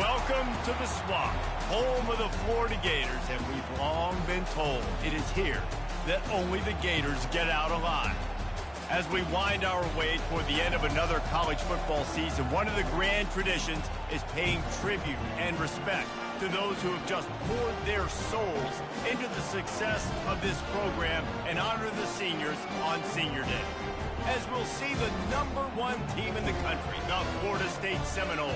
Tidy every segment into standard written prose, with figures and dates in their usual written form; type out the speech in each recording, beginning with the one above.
Welcome to the Swamp, home of the Florida Gators, and we've long been told it is here that only the Gators get out alive. As we wind our way toward the end of another college football season, one of the grand traditions is paying tribute and respect to those who have just poured their souls into the success of this program and honor the seniors on Senior Day. As we'll see the #1 team in the country, the Florida State Seminoles,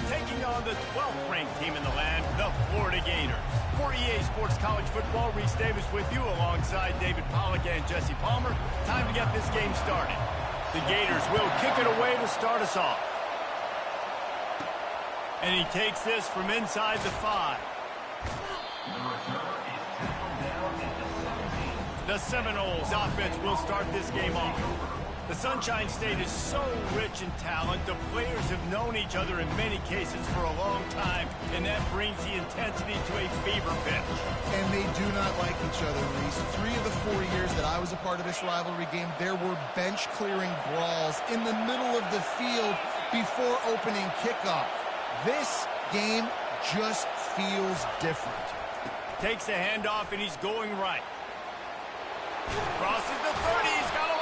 taking on the 12th ranked team in the land, the Florida Gators. For EA Sports College Football, Reese Davis with you alongside David Pollack and Jesse Palmer. Time to get this game started. The Gators will kick it away to start us off. And he takes this from inside the 5. The Seminoles offense will start this game off. The Sunshine State is so rich in talent. The players have known each other in many cases for a long time, and that brings the intensity to a fever pitch. And they do not like each other, Reese. 3 of the 4 years that I was a part of this rivalry game, there were bench-clearing brawls in the middle of the field before opening kickoff. This game just feels different. Takes the handoff, and he's going right. Crosses the 30, he's got away.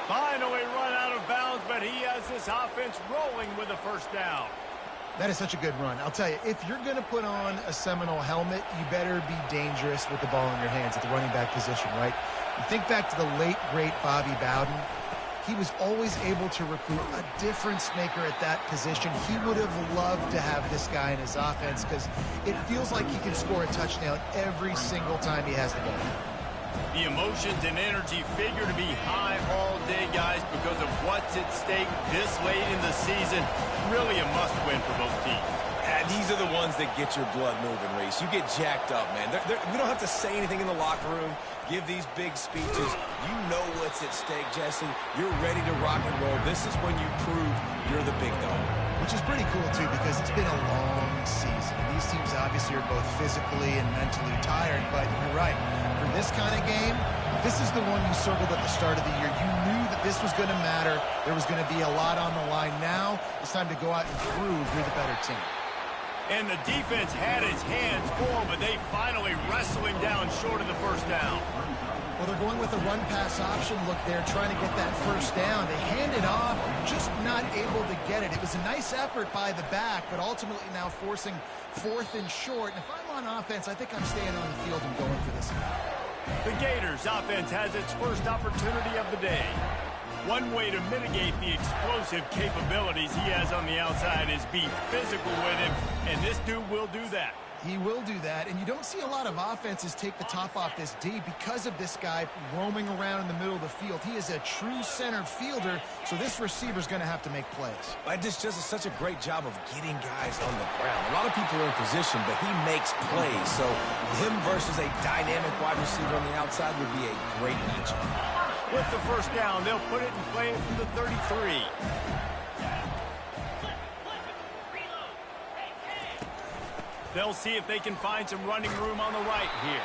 Finally run out of bounds, but he has this offense rolling with a first down. That is such a good run. I'll tell you, if you're going to put on a Seminole helmet, you better be dangerous with the ball in your hands at the running back position, right? You think back to the late, great Bobby Bowden. He was always able to recruit a difference maker at that position. He would have loved to have this guy in his offense because it feels like he can score a touchdown every single time he has the ball. The emotions and energy figure to be high all day, guys, because of what's at stake this late in the season. Really a must-win for both teams. And these are the ones that get your blood moving, Reese. You get jacked up, man. We don't have to say anything in the locker room, give these big speeches. You know what's at stake, Jesse. You're ready to rock and roll. This is when you prove you're the big dog. Which is pretty cool, too, because it's been a long season. These teams obviously are both physically and mentally tired, but you're right. For this kind of game, this is the one you circled at the start of the year. You knew that this was going to matter. There was going to be a lot on the line. Now it's time to go out and prove you're the better team. And the defense had his hands full, but they finally wrestle him down short of the first down. Well, they're going with a run-pass option look there, trying to get that first down. They hand it off, just not able to get it. It was a nice effort by the back, but ultimately now forcing 4th and short. And if I'm on offense, I think I'm staying on the field and going for this. The Gators offense has its first opportunity of the day. One way to mitigate the explosive capabilities he has on the outside is be physical with him, and this dude will do that. He will do that, and you don't see a lot of offenses take the top off this D because of this guy roaming around in the middle of the field. He is a true center fielder, so this receiver's going to have to make plays. This just is such a great job of getting guys on the ground. A lot of people are in position, but he makes plays, so him versus a dynamic wide receiver on the outside would be a great matchup. With the first down, they'll put it in play from the 33. They'll see if they can find some running room on the right here.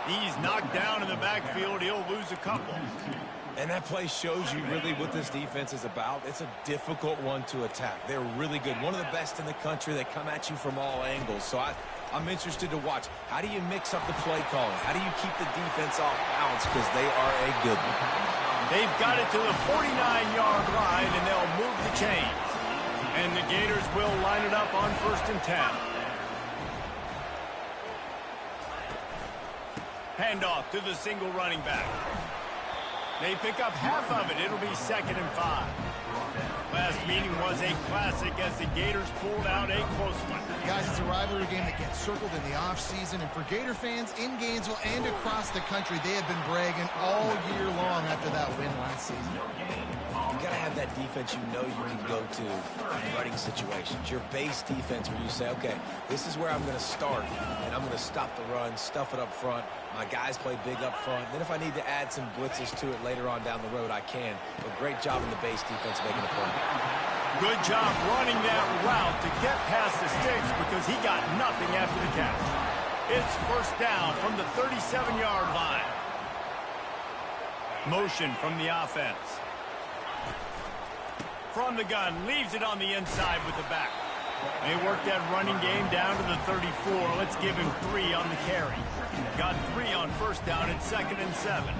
He's knocked down in the backfield. He'll lose a couple. And that play shows you really what this defense is about. It's a difficult one to attack. They're really good. One of the best in the country. They come at you from all angles. So I'm interested to watch. How do you mix up the play calling? How do you keep the defense off balance? Because they are a good one. They've got it to the 49-yard line, and they'll move the chains. And the Gators will line it up on 1st and 10. Handoff to the single running back. They pick up half of it. It'll be 2nd and 5. Last meeting was a classic as the Gators pulled out a close one. Guys, it's a rivalry game that gets circled in the offseason, and for Gator fans in Gainesville and across the country, they have been bragging all year long after that win last season. You got to have that defense you know you can go to in running situations. Your base defense where you say, okay, this is where I'm going to start, and I'm going to stop the run, stuff it up front. My guys play big up front. Then if I need to add some blitzes to it later on down the road, I can. But great job in the base defense making a play. Good job running that route to get past the sticks because he got nothing after the catch. It's first down from the 37-yard line. Motion from the offense. From the gun, leaves it on the inside with the back. They worked that running game down to the 34. Let's give him 3 on the carry. Got 3 on first down and 2nd and 7.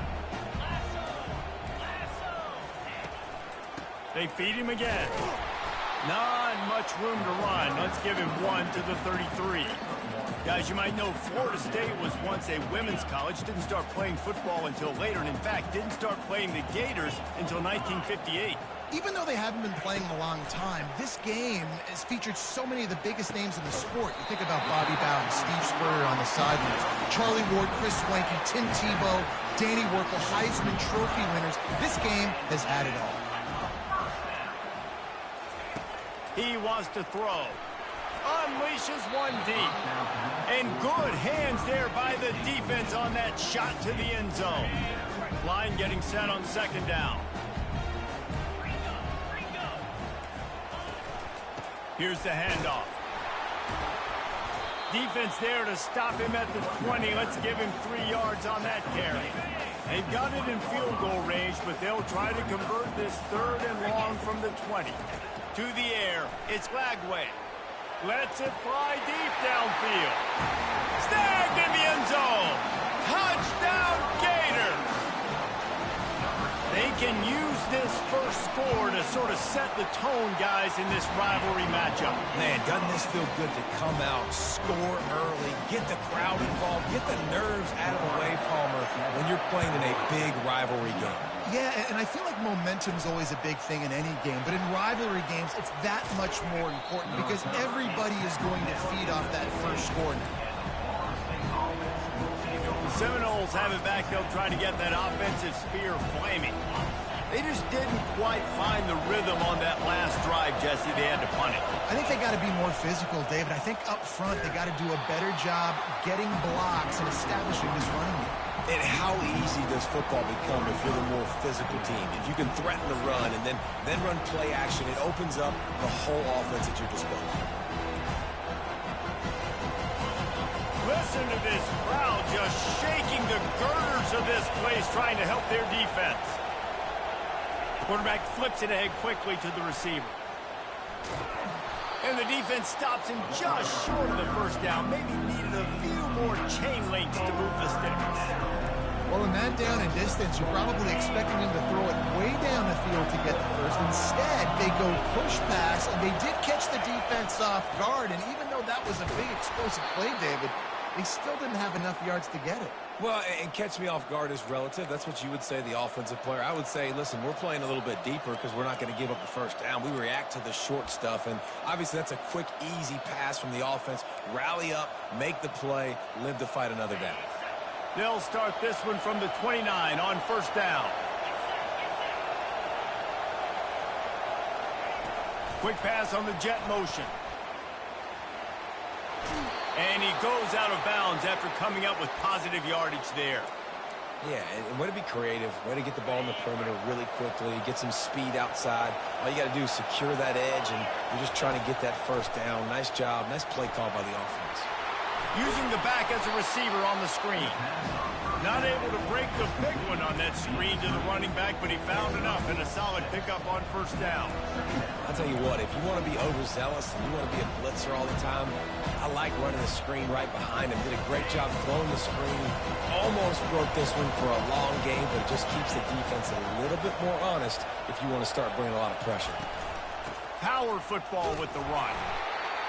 They feed him again. Not much room to run. Let's give him 1 to the 33. Guys, you might know Florida State was once a women's college, didn't start playing football until later, and in fact, didn't start playing the Gators until 1958. Even though they haven't been playing a long time, this game has featured so many of the biggest names in the sport. You think about Bobby Bowden, Steve Spurrier on the sidelines, Charlie Ward, Chris Swanky, Tim Tebow, Danny Werkel, Heisman Trophy winners. This game has had it all. He wants to throw. Unleashes one deep. And good hands there by the defense on that shot to the end zone. Line getting set on 2nd down. Here's the handoff. Defense there to stop him at the 20. Let's give him 3 yards on that carry. They've got it in field goal range, but they'll try to convert this 3rd and long from the 20. To the air, it's Lagway. Lets it fly deep downfield. Snagged in the end zone. Touchdown, Gators. They can use this first score to sort of set the tone, guys, in this rivalry matchup. Man, doesn't this feel good to come out, score early, get the crowd involved, get the nerves out of the way, Palmer, when you're playing in a big rivalry game. Yeah, and I feel like momentum's always a big thing in any game, but in rivalry games, it's that much more important because everybody is going to feed off that first score now. The Seminoles have it back. They'll try to get that offensive spear flaming. They just didn't quite find the rhythm on that last drive, Jesse. They had to punt it. I think they got to be more physical, David. I think up front they got to do a better job getting blocks and establishing this running game. And how easy does football become if you're the more physical team? If you can threaten the run and then run play action, it opens up the whole offense at your disposal. Listen to this crowd just shaking the girders of this place, trying to help their defense. Quarterback flips it ahead quickly to the receiver. And the defense stops him just short of the first down. Maybe needed a few more chain links to move the sticks. Well, in that down and distance, you're probably expecting him to throw it way down the field to get the first. Instead, they go push pass, and they did catch the defense off guard. And even though that was a big explosive play, David, they still didn't have enough yards to get it. Well, and catch me off guard is relative. That's what you would say, the offensive player. I would say, listen, we're playing a little bit deeper because we're not going to give up the first down. We react to the short stuff, and obviously that's a quick, easy pass from the offense. Rally up, make the play, live to fight another down. They'll start this one from the 29 on first down. Quick pass on the jet motion. And he goes out of bounds after coming up with positive yardage there. Yeah, and way to be creative, way to get the ball in the perimeter really quickly, get some speed outside. All you got to do is secure that edge, and you're just trying to get that first down. Nice job, nice play call by the offense. Using the back as a receiver on the screen. Not able to break the big one on that screen to the running back, but he found enough and a solid pickup on first down. I'll tell you what, if you want to be overzealous and you want to be a blitzer all the time, I like running the screen right behind him. Did a great job throwing the screen. Almost broke this one for a long game, but it just keeps the defense a little bit more honest if you want to start bringing a lot of pressure. Power football with the run.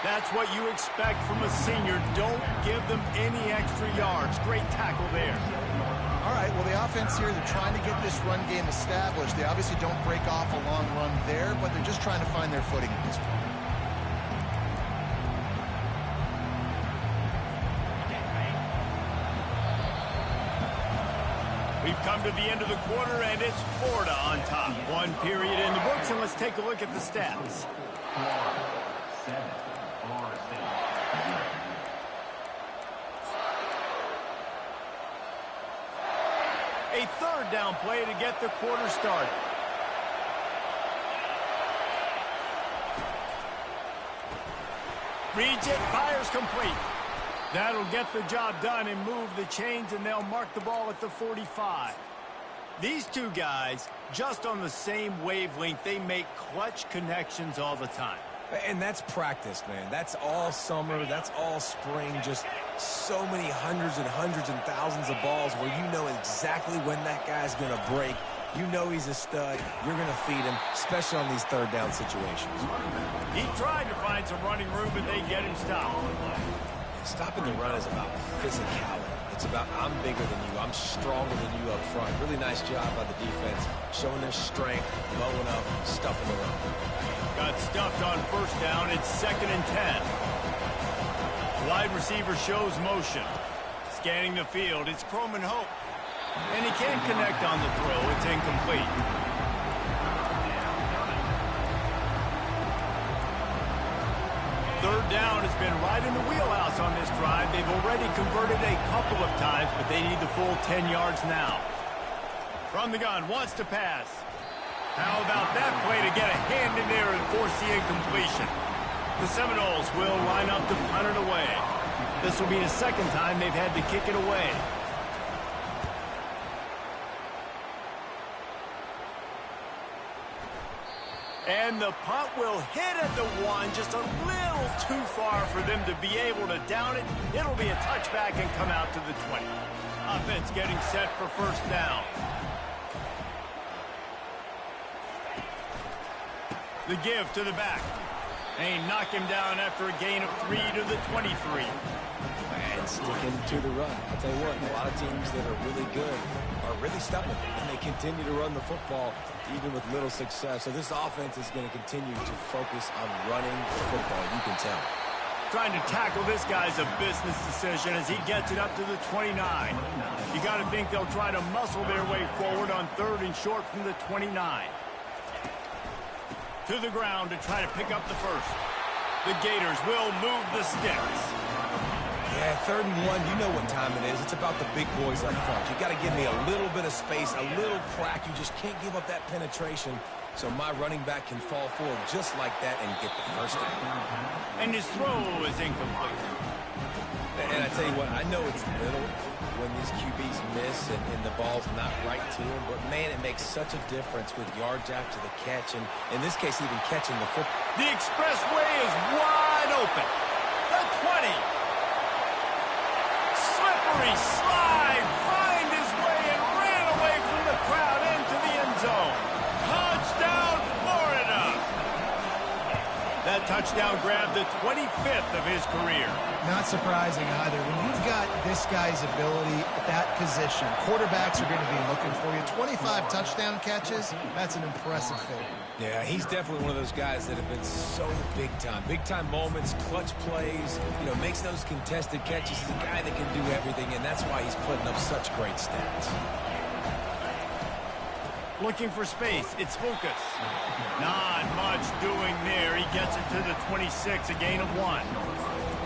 That's what you expect from a senior. Don't give them any extra yards. Great tackle there. All right, well, the offense here, they're trying to get this run game established. They obviously don't break off a long run there, but they're just trying to find their footing at this point. We've come to the end of the quarter, and it's Florida on top. One period in the books, and let's take a look at the stats. A third down play to get the quarter started. Reads it, fires complete. That'll get the job done and move the chains, and they'll mark the ball at the 45. These two guys, just on the same wavelength, they make clutch connections all the time. And that's practice, man. That's all summer. That's all spring. Just so many hundreds and hundreds and thousands of balls where you know exactly when that guy's going to break. You know he's a stud. You're going to feed him, especially on these third down situations. He tried to find some running room, but they get him stopped. Stopping the run is about physicality. It's about I'm bigger than you. I'm stronger than you up front. Really nice job by the defense, showing their strength, blowing up, stuffing the run. Got stuffed on first down. It's 2nd and 10. Wide receiver shows motion. Scanning the field, it's Croman Hope. And he can't connect on the throw. It's incomplete. Third down has been right in the wheelhouse on this drive. They've already converted a couple of times, but they need the full 10 yards now. From the gun, wants to pass. How about that play to get a hand in there and force the incompletion? The Seminoles will line up to punt it away. This will be the second time they've had to kick it away. And the punt will hit at the 1, just a little too far for them to be able to down it. It'll be a touchback and come out to the 20. Offense getting set for first down. The give to the back. They knock him down after a gain of 3 to the 23. And sticking to the run. I'll tell you what, a lot of teams that are really good are really stubborn, and they continue to run the football even with little success. So this offense is going to continue to focus on running the football, you can tell. Trying to tackle this guy's a business decision as he gets it up to the 29. You got to think they'll try to muscle their way forward on 3rd and short from the 29. To the ground to try to pick up the first. The Gators will move the sticks. Yeah, 3rd and 1, you know what time it is. It's about the big boys up front. You got to give me a little bit of space, a little crack. You just can't give up that penetration so my running back can fall forward just like that and get the first down. And his throw is incomplete. And I tell you what, I know it's little when these QBs miss and the ball's not right to them, but man, it makes such a difference with yards after the catch, and in this case, even catching the football. The expressway is wide open. The 20. Slippery slide, find his way and ran away from the crowd into the end zone. Touchdown, Florida! That touchdown grabbed the 25th of his career. Not surprising either. When you've got this guy's ability at that position, quarterbacks are going to be looking for you. 25 touchdown catches, that's an impressive feat. Yeah, he's definitely one of those guys that have been so big time. Big time moments, clutch plays, you know, makes those contested catches. He's a guy that can do everything, and that's why he's putting up such great stats. Looking for space, it's Lucas. Not much doing there. He gets it to the 26, a gain of 1.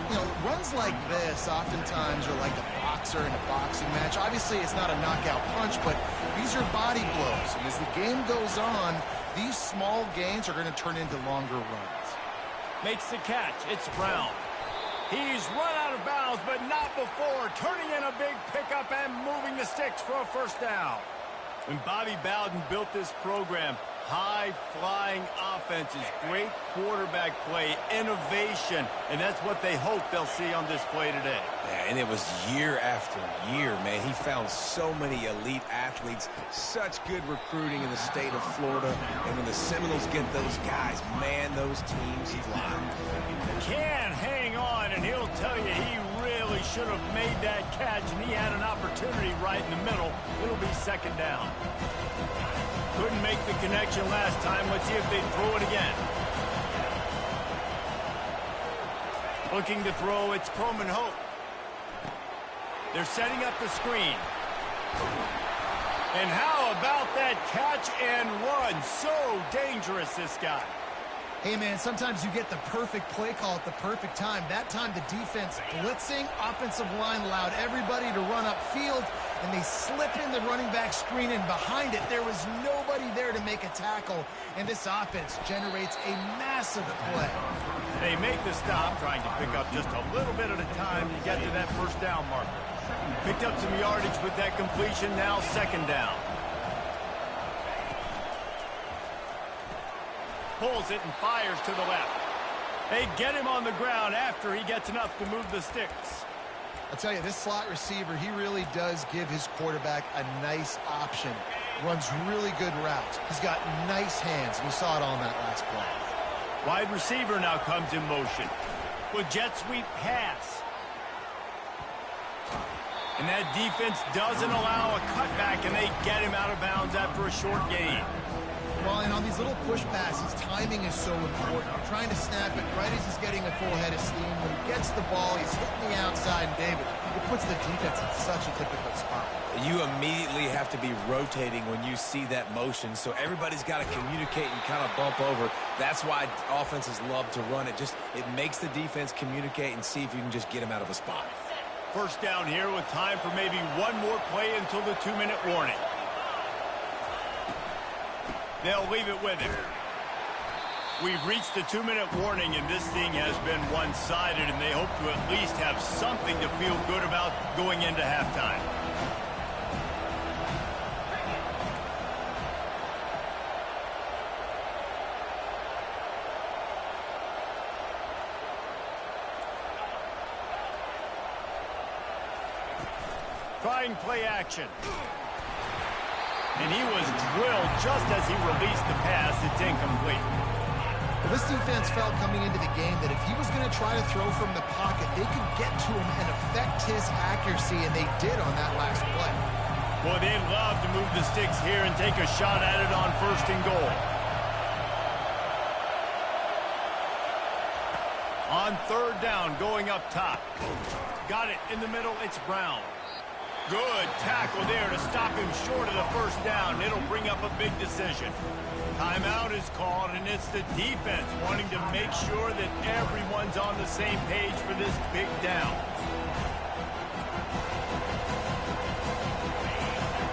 You know, runs like this oftentimes are like a boxer in a boxing match. Obviously, it's not a knockout punch, but these are body blows. And as the game goes on, these small gains are going to turn into longer runs. Makes the catch. It's Brown. He's run out of bounds, but not before. Turning in a big pickup and moving the sticks for a first down. When Bobby Bowden built this program, high-flying offenses, great quarterback play, innovation, and that's what they hope they'll see on display today. Yeah, and it was year after year, man. He found so many elite athletes, such good recruiting in the state of Florida, and when the Seminoles get those guys, man, those teams fly. Can hang on, and he'll tell you he really should have made that catch, and he had an opportunity right in the middle. It'll be second down. Couldn't make the connection last time. Let's see if they throw it again. Looking to throw, it's Croman Hope. They're setting up the screen. And how about that catch and run? So dangerous, this guy. Hey, man, sometimes you get the perfect play call at the perfect time. That time, the defense blitzing, offensive line allowed everybody to run upfield, and they slip in the running back screen, and behind it, there was nobody there to make a tackle, and this offense generates a massive play. They make the stop, trying to pick up just a little bit at a time to get to that first down marker. Picked up some yardage with that completion, now second down. Pulls it and fires to the left. They get him on the ground after he gets enough to move the sticks. I'll tell you, this slot receiver, he really does give his quarterback a nice option. Runs really good routes. He's got nice hands, and you saw it all in that last play. Wide receiver now comes in motion with jet sweep pass. And that defense doesn't allow a cutback, and they get him out of bounds after a short gain. Well, and on these little push passes, timing is so important. You're trying to snap it right as he's getting a full head of steam. When he gets the ball, he's hitting the outside, and David, it puts the defense in such a difficult spot. You immediately have to be rotating when you see that motion, so everybody's got to communicate and kind of bump over. That's why offenses love to run it. It makes the defense communicate and see if you can just get him out of a spot. First down here with time for maybe one more play until the 2-minute warning. They'll leave it with him. We've reached the 2-minute warning, and this thing has been one-sided, and they hope to at least have something to feel good about going into halftime. Trying play action. And he was drilled just as he released the pass. It's incomplete. Well, this defense felt coming into the game that if he was going to try to throw from the pocket, they could get to him and affect his accuracy, and they did on that last play. Boy, they'd love to move the sticks here and take a shot at it on 1st and goal. On 3rd down, going up top. Got it in the middle. It's Brown. Good tackle there to stop him short of the 1st down. It'll bring up a big decision. Timeout is called, and it's the defense wanting to make sure that everyone's on the same page for this big down.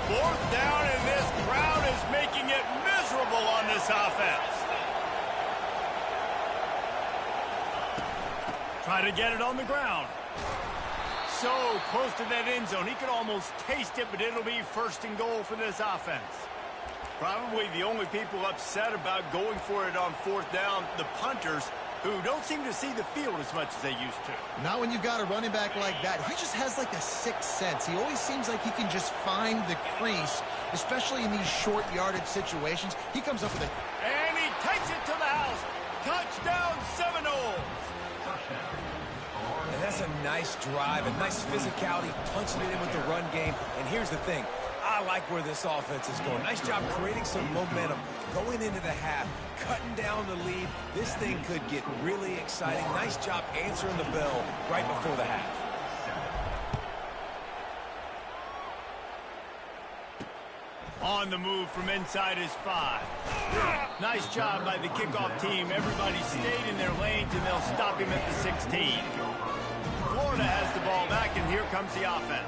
4th down, and this crowd is making it miserable on this offense. Try to get it on the ground. So close to that end zone. He could almost taste it, but it'll be 1st and goal for this offense. Probably the only people upset about going for it on 4th down, the punters, who don't seem to see the field as much as they used to. Not when you've got a running back like that. He just has like a sixth sense. He always seems like he can just find the crease, especially in these short yardage situations. He comes up with it. And he takes it to the house. Touchdown, Seminoles. And that's a nice drive, a nice physicality, punching it in with the run game. And here's the thing. I like where this offense is going. Nice job creating some momentum, going into the half, cutting down the lead. This thing could get really exciting. Nice job answering the bell right before the half. On the move from inside his 5. Nice job by the kickoff team. Everybody stayed in their lanes, and they'll stop him at the 16. Florida has the ball back, and here comes the offense.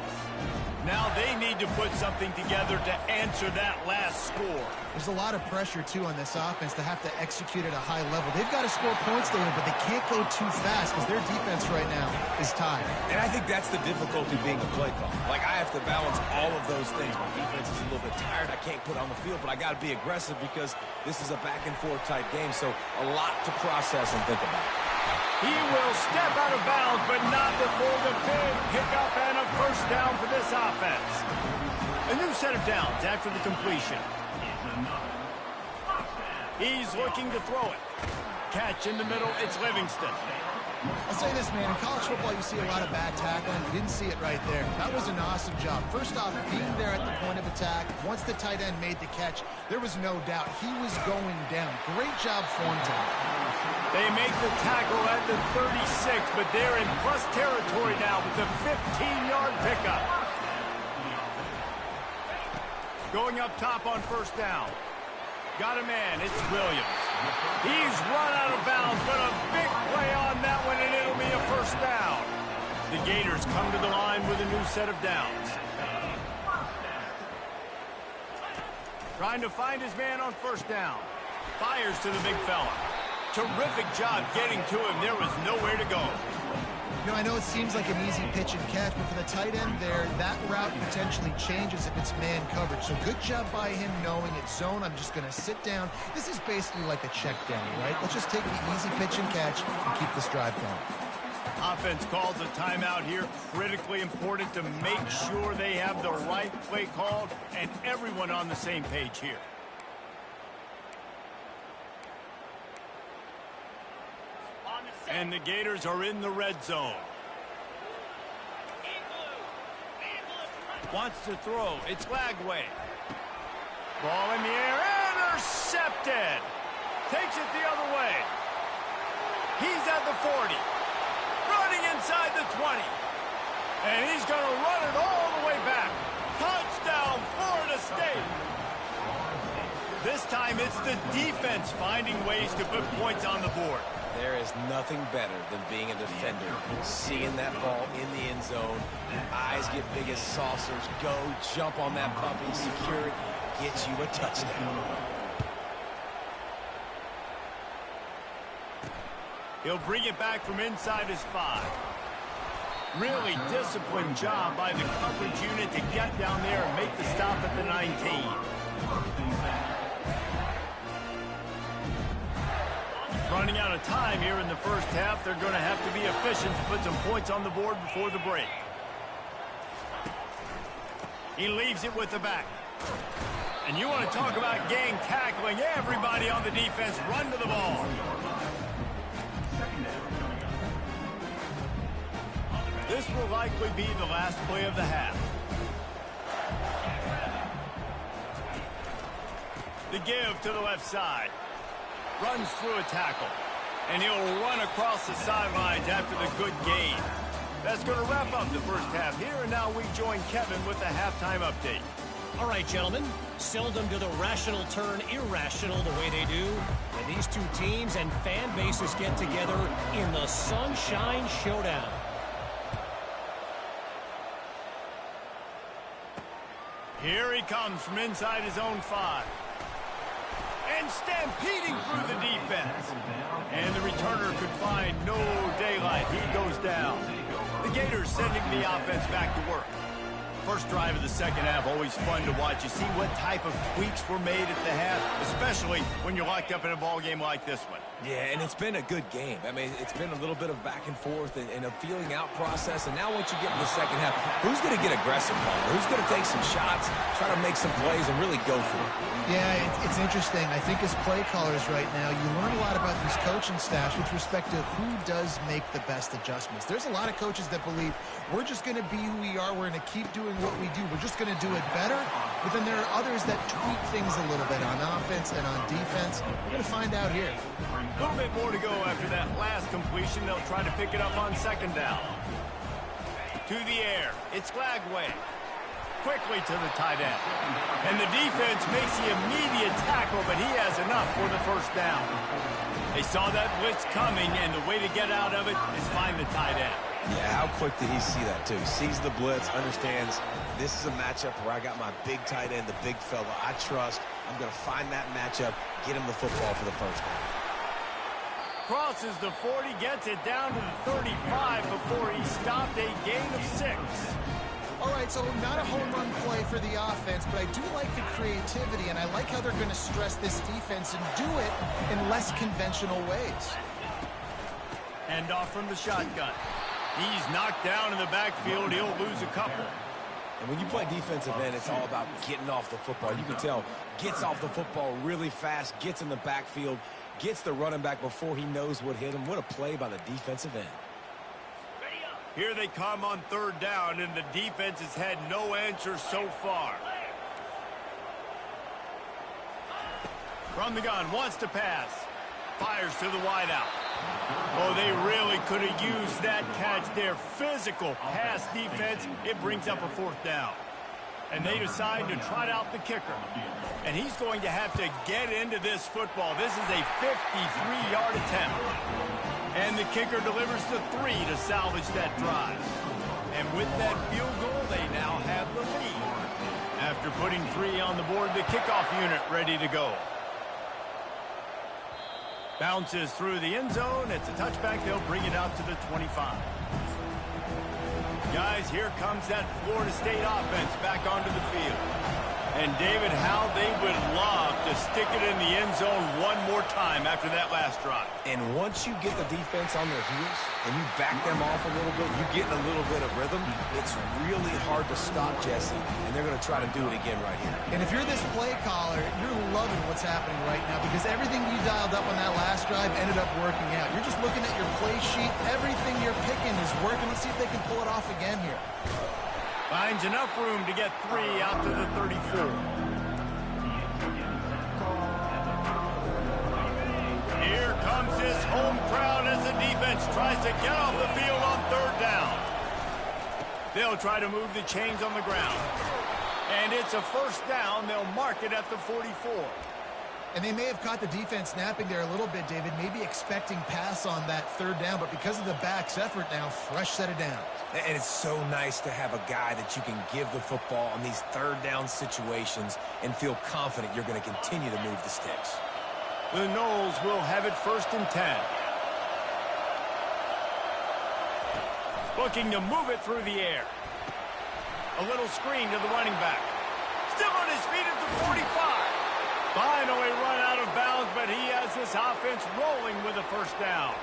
Now they need to put something together to answer that last score. There's a lot of pressure, too, on this offense to have to execute at a high level. They've got to score points, David, but they can't go too fast because their defense right now is tired. And I think that's the difficulty being a play call. Like, I have to balance all of those things. My defense is a little bit tired. I can't put on the field, but I got to be aggressive because this is a back-and-forth type game, so a lot to process and think about. He will step out of bounds, but not before the big pickup and a 1st down for this offense. A new set of downs after the completion. He's looking to throw it. Catch in the middle, it's Livingston. I'll say this, man. In college football, you see a lot of bad tackling. You didn't see it right there. That was an awesome job. First off, being there at the point of attack, once the tight end made the catch, there was no doubt he was going down. Great job form time. They make the tackle at the 36, but they're in plus territory now with the 15-yard pickup. Going up top on 1st down. Got a man, it's Williams. He's run out of bounds, but a big play on that one, and it'll be a 1st down. The Gators come to the line with a new set of downs. Trying to find his man on 1st down. Fires to the big fella. Terrific job getting to him. There was nowhere to go. You know, I know it seems like an easy pitch and catch, but for the tight end there, that route potentially changes if it's man coverage. So good job by him knowing it's zone. I'm just going to sit down. This is basically like a check down, right? Let's just take the easy pitch and catch and keep this drive going. Offense calls a timeout here. Critically important to make sure they have the right play called and everyone on the same page here. And the Gators are in the red zone. Wants to throw. It's Lagway. Ball in the air. Intercepted. Takes it the other way. He's at the 40. Running inside the 20. And he's going to run it all the way back. Touchdown, Florida State. This time it's the defense finding ways to put points on the board. There is nothing better than being a defender. Seeing that ball in the end zone. Eyes get big as saucers. Go, jump on that puppy, secure it, get you a touchdown. He'll bring it back from inside his 5. Really disciplined job by the coverage unit to get down there and make the stop at the 19. Running out of time here in the first half. They're going to have to be efficient to put some points on the board before the break. He leaves it with the back. And you want to talk about gang tackling. Everybody on the defense run to the ball. This will likely be the last play of the half. The give to the left side. Runs through a tackle. And he'll run across the sidelines after the good gain. That's going to wrap up the first half here. And now we join Kevin with the halftime update. All right, gentlemen. Seldom do the rational turn irrational the way they do when these two teams and fan bases get together in the Sunshine Showdown. Here he comes from inside his own 5. And stampeding through the defense. And the returner could find no daylight. He goes down. The Gators sending the offense back to work. First drive of the second half, always fun to watch. You see what type of tweaks were made at the half, especially when you're locked up in a ball game like this one. Yeah, and it's been a good game. I mean, it's been a little bit of back and forth and a feeling out process. And now once you get in the second half, who's going to get aggressive, Paul? Who's going to take some shots, try to make some plays, and really go for it? Yeah, it's interesting. I think as play callers right now, you learn a lot about these coaching staffs with respect to who does make the best adjustments. There's a lot of coaches that believe we're just going to be who we are. We're going to keep doing what we do. We're just going to do it better. But then there are others that tweak things a little bit on offense and on defense. We're going to find out here. A little bit more to go after that last completion. They'll try to pick it up on second down. To the air. It's Lagway. Quickly to the tight end. And the defense makes the immediate tackle, but he has enough for the first down. They saw that blitz coming, and the way to get out of it is find the tight end. Yeah, how quick did he see that, too? Sees the blitz, understands this is a matchup where I got my big tight end, the big fella I trust. I'm going to find that matchup, get him the football for the first down. Crosses the 40, gets it down to the 35 before he stopped, a gain of 6. All right, so not a home run play for the offense, but I do like the creativity, and I like how they're going to stress this defense and do it in less conventional ways. Hand off from the shotgun. He's knocked down in the backfield. He'll lose a couple. And when you play defensive end, it's all about getting off the football. You can tell, gets off the football really fast, gets in the backfield, gets the running back before he knows what hit him. What a play by the defensive end. Here they come on third down, and the defense has had no answer so far. From the gun, wants to pass. Fires to the wideout. Oh, they really could have used that catch there. Physical pass defense. It brings up a fourth down. And they decide to trot out the kicker. And he's going to have to get into this football. This is a 53-yard attempt. And the kicker delivers the 3 to salvage that drive. And with that field goal, they now have the lead. After putting 3 on the board, the kickoff unit ready to go. Bounces through the end zone. It's a touchback. They'll bring it out to the 25. Guys, here comes that Florida State offense back onto the field. And, David, how they would love to stick it in the end zone one more time after that last drive. And once you get the defense on their heels and you back them off a little bit, you get in a little bit of rhythm, it's really hard to stop, Jesse, and they're going to try to do it again right here. And if you're this play caller, you're loving what's happening right now because everything you dialed up on that last drive ended up working out. You're just looking at your play sheet. Everything you're picking is working. Let's see if they can pull it off again here. Finds enough room to get 3 out to the 34. Here comes this home crowd as the defense tries to get off the field on 3rd down. They'll try to move the chains on the ground. And it's a 1st down. They'll mark it at the 44. And they may have caught the defense napping there a little bit, David, maybe expecting pass on that 3rd down, but because of the back's effort now, fresh set of downs. And it's so nice to have a guy that you can give the football on these 3rd down situations and feel confident you're going to continue to move the sticks. The Noles will have it 1st and 10. Looking to move it through the air. A little screen to the running back. Still on his feet at the 45. Finally run out of bounds, but he has this offense rolling with a 1st down.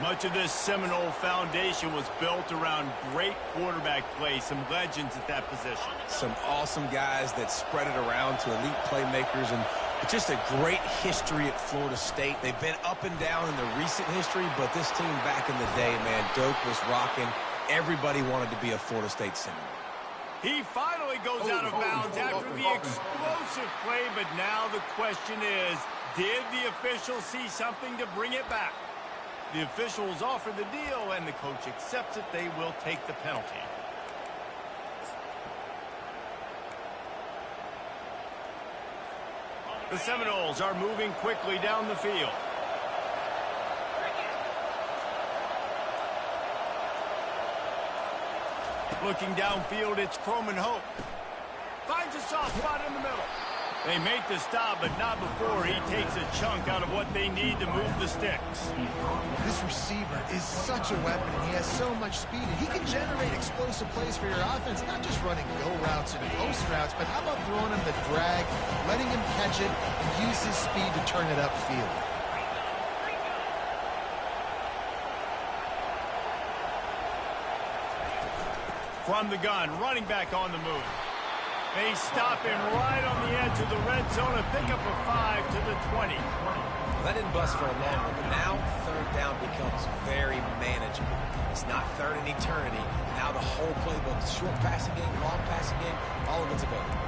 Much of this Seminole foundation was built around great quarterback play, some legends at that position. Some awesome guys that spread it around to elite playmakers, and just a great history at Florida State. They've been up and down in the recent history, but this team back in the day, man, Doak was rocking. Everybody wanted to be a Florida State Seminole. He finally goes out of bounds after the explosive play, but now the question is, did the official see something to bring it back? The officials offer the deal, and the coach accepts it. They will take the penalty. The Seminoles are moving quickly down the field. Looking downfield, it's Croman Hope. Finds a soft spot in the middle. They make the stop, but not before he takes a chunk out of what they need to move the sticks. This receiver is such a weapon, and he has so much speed, and he can generate explosive plays for your offense, not just running go routes and post routes, but how about throwing him the drag, letting him catch it, and use his speed to turn it upfield. From the gun, running back on the move. They stop him right on the edge of the red zone and pick up a 5 to the 20. That didn't bust for a long one, but now 3rd down becomes very manageable. It's not 3rd in eternity. Now the whole playbook, short passing game, long passing game, all of it's available.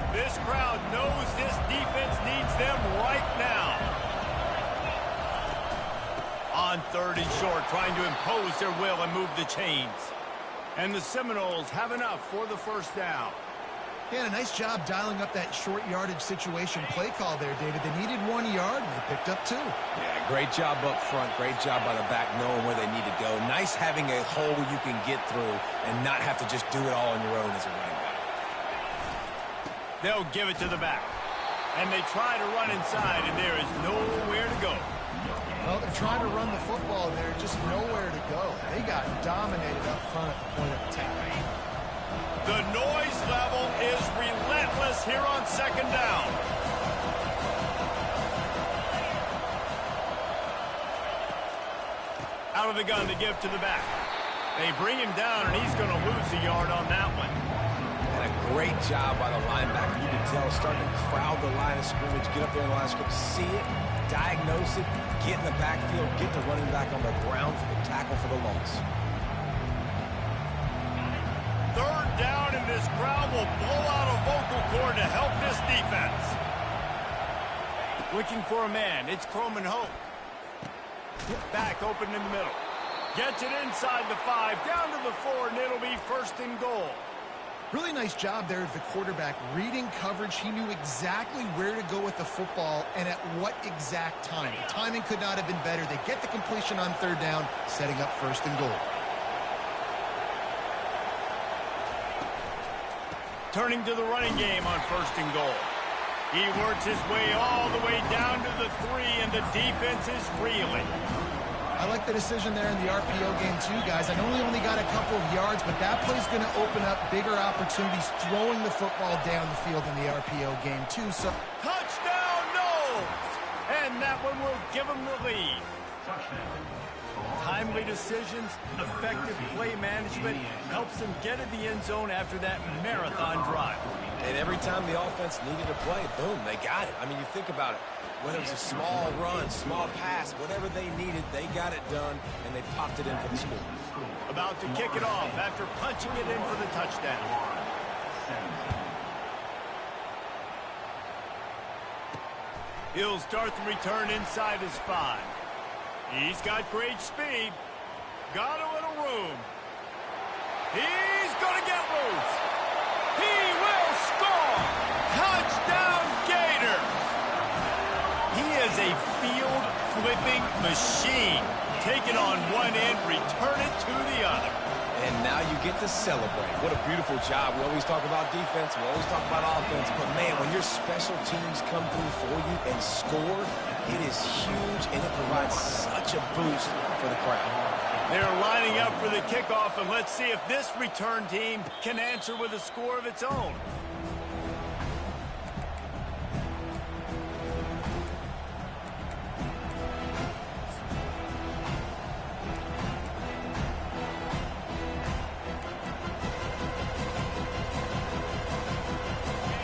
This crowd knows this defense needs them right now. On 3rd and short, trying to impose their will and move the chains. And the Seminoles have enough for the 1st down. Yeah, a nice job dialing up that short yardage situation play call there, David. They needed 1 yard, and they picked up 2. Yeah, great job up front. Great job by the back knowing where they need to go. Nice having a hole where you can get through and not have to just do it all on your own as a running back. They'll give it to the back. And they try to run inside, and there is nowhere to go. Well, they're trying to run the football, and there's just nowhere to go. They got dominated up front at the point of attack. The noise level is relentless here on 2nd down. Out of the gun to give to the back. They bring him down, and he's going to lose a yard on that one. And a great job by the linebacker. You can tell, starting to crowd the line of scrimmage, get up there in the line of scrimmage, see it, diagnose it, get in the backfield, get the running back on the ground for the tackle for the loss. 3rd down, and this crowd will blow out a vocal cord to help this defense. Looking for a man, it's Croman Hope. Back open in the middle. Gets it inside the 5, down to the 4, and it'll be 1st and goal. Really nice job there of the quarterback. Reading coverage, he knew exactly where to go with the football and at what exact time. The timing could not have been better. They get the completion on 3rd down, setting up 1st and goal. Turning to the running game on 1st and goal. He works his way all the way down to the 3, and the defense is reeling. I I like the decision there in the RPO game too, guys. I know he only got a couple of yards, but that play's going to open up bigger opportunities throwing the football down the field in the RPO game too. So Touchdown, Noles! And that one will give him the lead. Timely decisions, effective play management helps them get in the end zone after that marathon drive. And every time the offense needed a play, boom, they got it. I mean, you think about it. Whether it was a small run, small pass, whatever they needed, they got it done, and they popped it in for the score. About to kick it off after punching it in for the touchdown. He'll start the return inside his 5. He's got great speed. Got a little room. He's going to get loose. He will score. Touchdown, Gator. He is a field-flipping machine. Take it on one end, return it to the other. And now you get to celebrate. What a beautiful job. We always talk about defense. We always talk about offense. But, man, when your special teams come through for you and score, it is huge, and it provides such a boost for the crowd. They're lining up for the kickoff, and let's see if this return team can answer with a score of its own.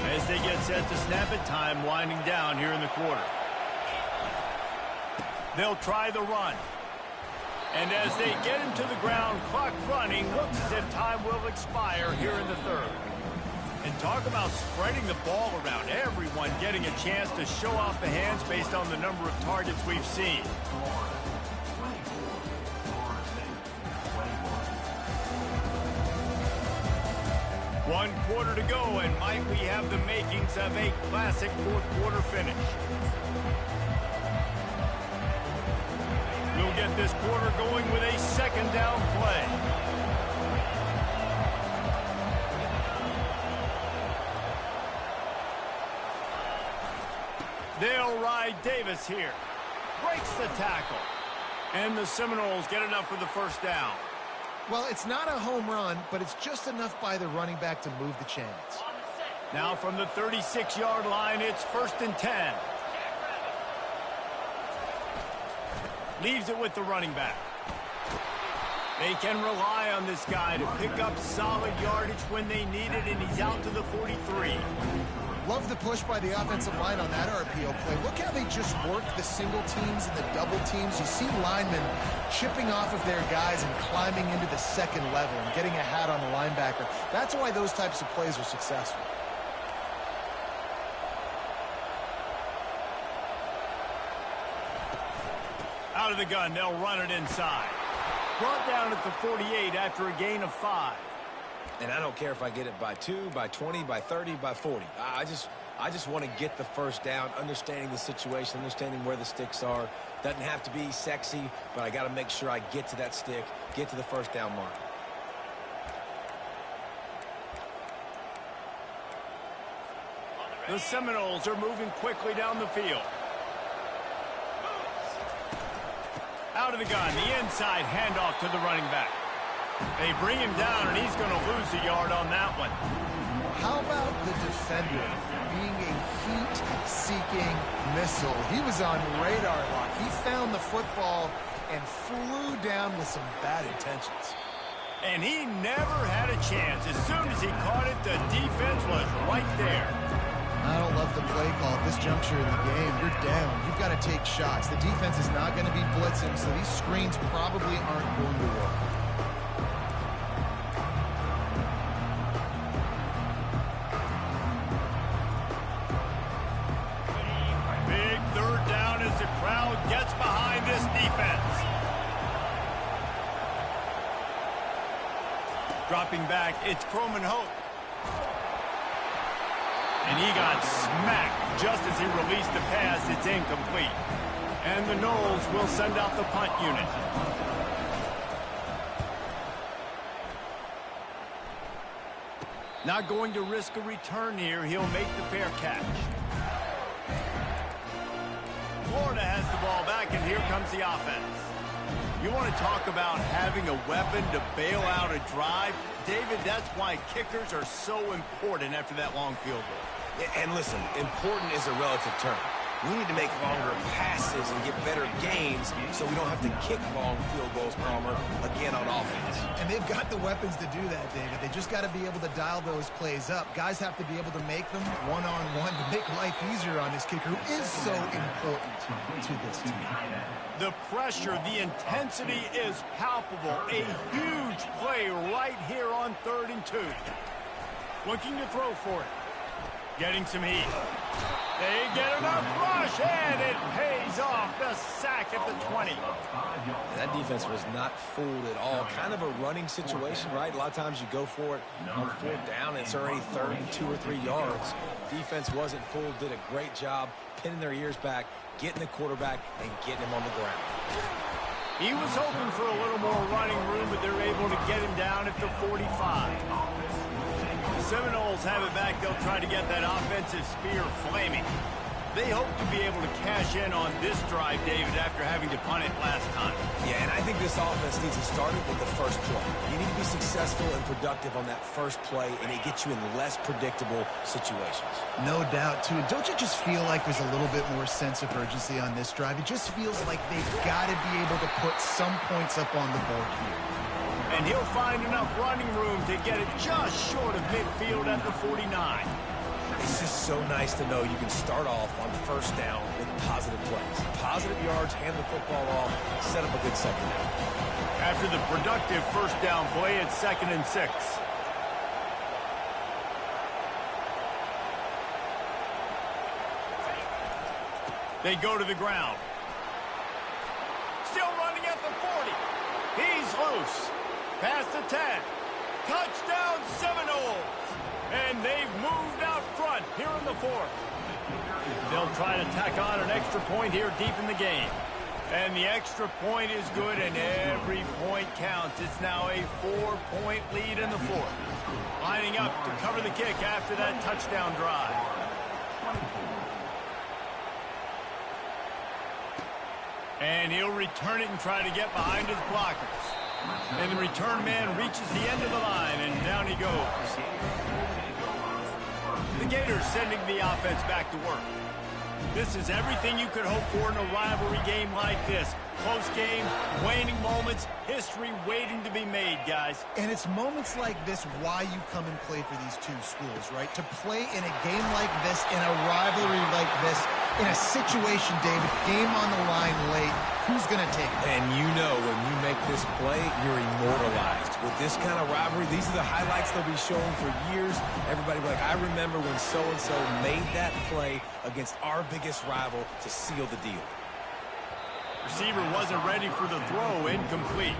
As they get set to snap it, time winding down here in the quarter. They'll try the run. And as they get him to the ground, clock running, looks as if time will expire here in the third. And talk about spreading the ball around, everyone getting a chance to show off the hands based on the number of targets we've seen. One quarter to go, and might we have the makings of a classic fourth quarter finish. We'll get this quarter going with a second down play. They'll ride Davis here. Breaks the tackle. And the Seminoles get enough for the first down. well, it's not a home run, but it's just enough by the running back to move the chains. Now from the 36-yard line, it's 1st and 10. Leaves it with the running back. They can rely on this guy to pick up solid yardage when they need it, and he's out to the 43. Love the push by the offensive line on that RPO play. Look how they just work the single teams and the double teams. You see linemen chipping off of their guys and climbing into the second level and getting a hat on the linebacker. That's why those types of plays are successful. Out of the gun, they'll run it inside. Brought down at the 48 after a gain of 5. And I don't care if I get it by 2, by 20, by 30, by 40. I just want to get the first down, understanding the situation, understanding where the sticks are. Doesn't have to be sexy, but I got to make sure I get to that stick, get to the first down mark. The Seminoles are moving quickly down the field. Out of the gun, the inside handoff to the running back. They bring him down, and he's going to lose a yard on that one. How about the defender being a heat-seeking missile? He was on radar lock. He found the football and flew down with some bad intentions. And he never had a chance. As soon as he caught it, the defense was right there. I don't love the play call at this juncture in the game. You're down. You've got to take shots. The defense is not going to be blitzing, so these screens probably aren't going to work. Big third down as the crowd gets behind this defense. Dropping back, it's Croman Hope. And he got smacked just as he released the pass. It's incomplete. And the Noles will send out the punt unit. Not going to risk a return here. He'll make the fair catch. Florida has the ball back, and here comes the offense. You want to talk about having a weapon to bail out a drive? David, that's why kickers are so important after that long field goal. Yeah, and listen, important is a relative term. We need to make longer passes and get better gains so we don't have to kick long field goals, Palmer, again on offense. And they've got the weapons to do that, David. They just got to be able to dial those plays up. Guys have to be able to make them one-on-one to make life easier on this kicker, who is so important to this team. The pressure, the intensity is palpable. A huge play right here on 3rd and 2. Looking to throw for it. Getting some heat. They get enough rush, and it pays off. The sack at the 20. That defense was not fooled at all. Kind of a running situation, right? A lot of times you go for it on 4th down, and it's already 3rd and 2 or 3 yards. Defense wasn't fooled, did a great job pinning their ears back, getting the quarterback, and getting him on the ground. He was hoping for a little more running room, but they're able to get him down at the 45. The Seminoles have it back. They'll try to get that offensive spear flaming. They hope to be able to cash in on this drive, David, after having to punt it last time. Yeah, and I think this offense needs to start it with the first play. You need to be successful and productive on that first play, and it gets you in less predictable situations. No doubt, too. Don't you just feel like there's a little bit more sense of urgency on this drive? It just feels like they've got to be able to put some points up on the board here. And he'll find enough running room to get it just short of midfield at the 49. It's just so nice to know you can start off on 1st down with positive plays. Positive yards, hand the football off, set up a good 2nd down. After the productive 1st down play, it's 2nd and 6. They go to the ground. Still running at the 40. He's loose. Past the 10. Touchdown Seminoles. And they've moved out front here in the 4th. They'll try to tack on an extra point here deep in the game. And the extra point is good, and every point counts. It's now a 4-point lead in the 4th. Lining up to cover the kick after that touchdown drive. And he'll return it and try to get behind his blockers. And the return man reaches the end of the line, and down he goes. The Gators sending the offense back to work. This is everything you could hope for in a rivalry game like this. Close game, waning moments, history waiting to be made, guys. And it's moments like this why you come and play for these two schools, right? To play in a game like this, in a rivalry like this, in a situation, David, game on the line late, who's going to take it? And you know when you make this play, you're immortalized. With this kind of rivalry, these are the highlights they'll be showing for years. Everybody will be like, I remember when so-and-so made that play against our biggest rival to seal the deal. Receiver wasn't ready for the throw, incomplete.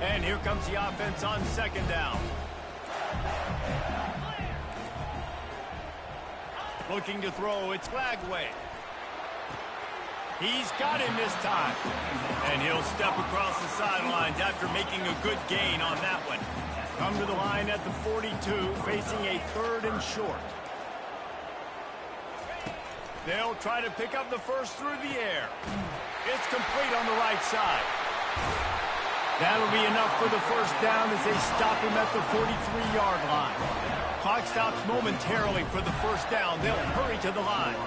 And here comes the offense on 2nd down. Looking to throw, it's Lagway. He's got him this time. And he'll step across the sidelines after making a good gain on that one. Come to the line at the 42, facing a 3rd and short. They'll try to pick up the first through the air. It's complete on the right side. That'll be enough for the 1st down as they stop him at the 43-yard line. Clock stops momentarily for the 1st down. They'll hurry to the line.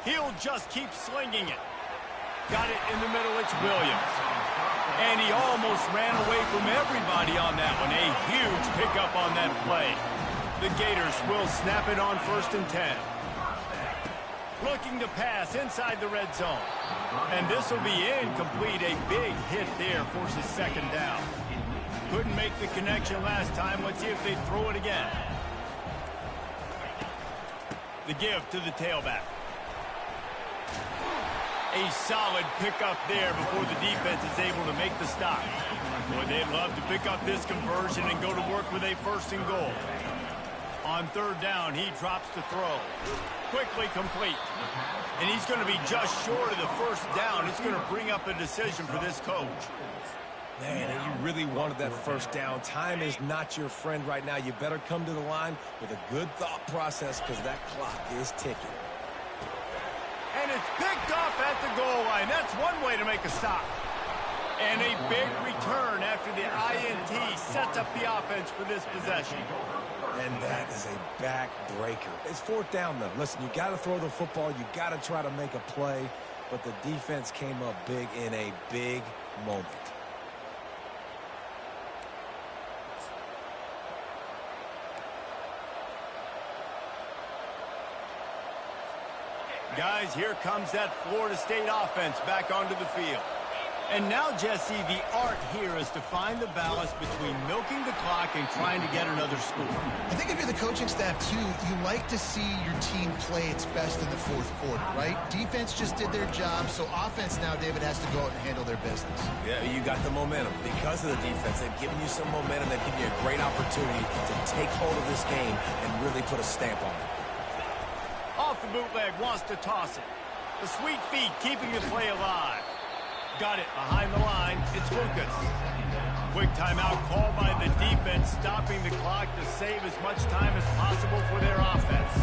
He'll just keep slinging it. Got it in the middle, it's Williams. And he almost ran away from everybody on that one. A huge pickup on that play. The Gators will snap it on 1st and 10. Looking to pass inside the red zone. And this will be incomplete. A big hit there forces 2nd down. Couldn't make the connection last time. Let's see if they throw it again. The give to the tailback. A solid pickup there before the defense is able to make the stop. Boy, they'd love to pick up this conversion and go to work with a 1st and goal. On 3rd down, he drops the throw. Quickly complete. And he's going to be just short of the 1st down. It's going to bring up a decision for this coach. Man, and you really wanted that first down. Time is not your friend right now. You better come to the line with a good thought process because that clock is ticking. And it's picked off at the goal line. That's one way to make a stop. And a big return after the INT sets up the offense for this possession. And that is a backbreaker. It's fourth down, though. Listen, you got to throw the football. You got to try to make a play. But the defense came up big in a big moment. Guys, here comes that Florida State offense back onto the field. And now, Jesse, the art here is to find the balance between milking the clock and trying to get another score. I think if you're the coaching staff, too, you like to see your team play its best in the fourth quarter, right? Defense just did their job, so offense now, David, has to go out and handle their business. Yeah, you got the momentum. Because of the defense, they've given you some momentum. They've given you a great opportunity to take hold of this game and really put a stamp on it. Off the bootleg, wants to toss it. The sweet feet keeping the play alive. Got it behind the line. It's Lucas. Quick timeout called by the defense, stopping the clock to save as much time as possible for their offense.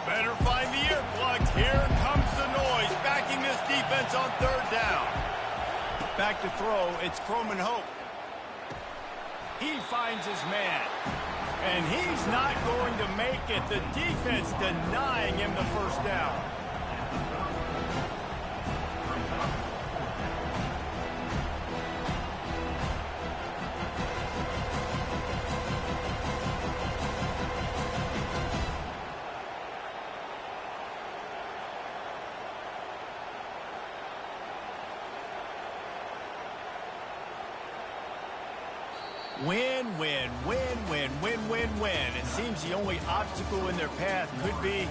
Better find the earplugs. Here comes the noise, backing this defense on third down. Back to throw, it's Croman Hope. He finds his man. And he's not going to make it. The defense denying him the first down. Win, win, win, win, win, win, win. It seems the only obstacle in their path could be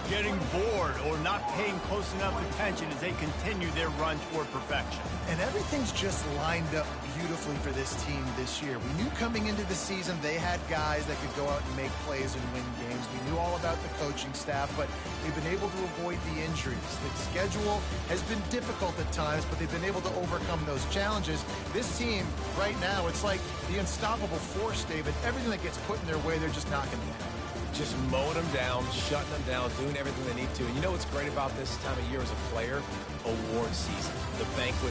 getting bored or not paying close enough attention as they continue their run toward perfection. And everything's just lined up beautifully for this team this year. We knew coming into the season they had guys that could go out and make plays and win games. We knew all about the coaching staff, but they've been able to avoid the injuries. The schedule has been difficult at times, but they've been able to overcome those challenges. This team, right now, it's like the unstoppable force, David. Everything that gets put in their way, they're just knocking them down. Just mowing them down, shutting them down, doing everything they need to. And you know what's great about this time of year as a player? Award season. The banquet.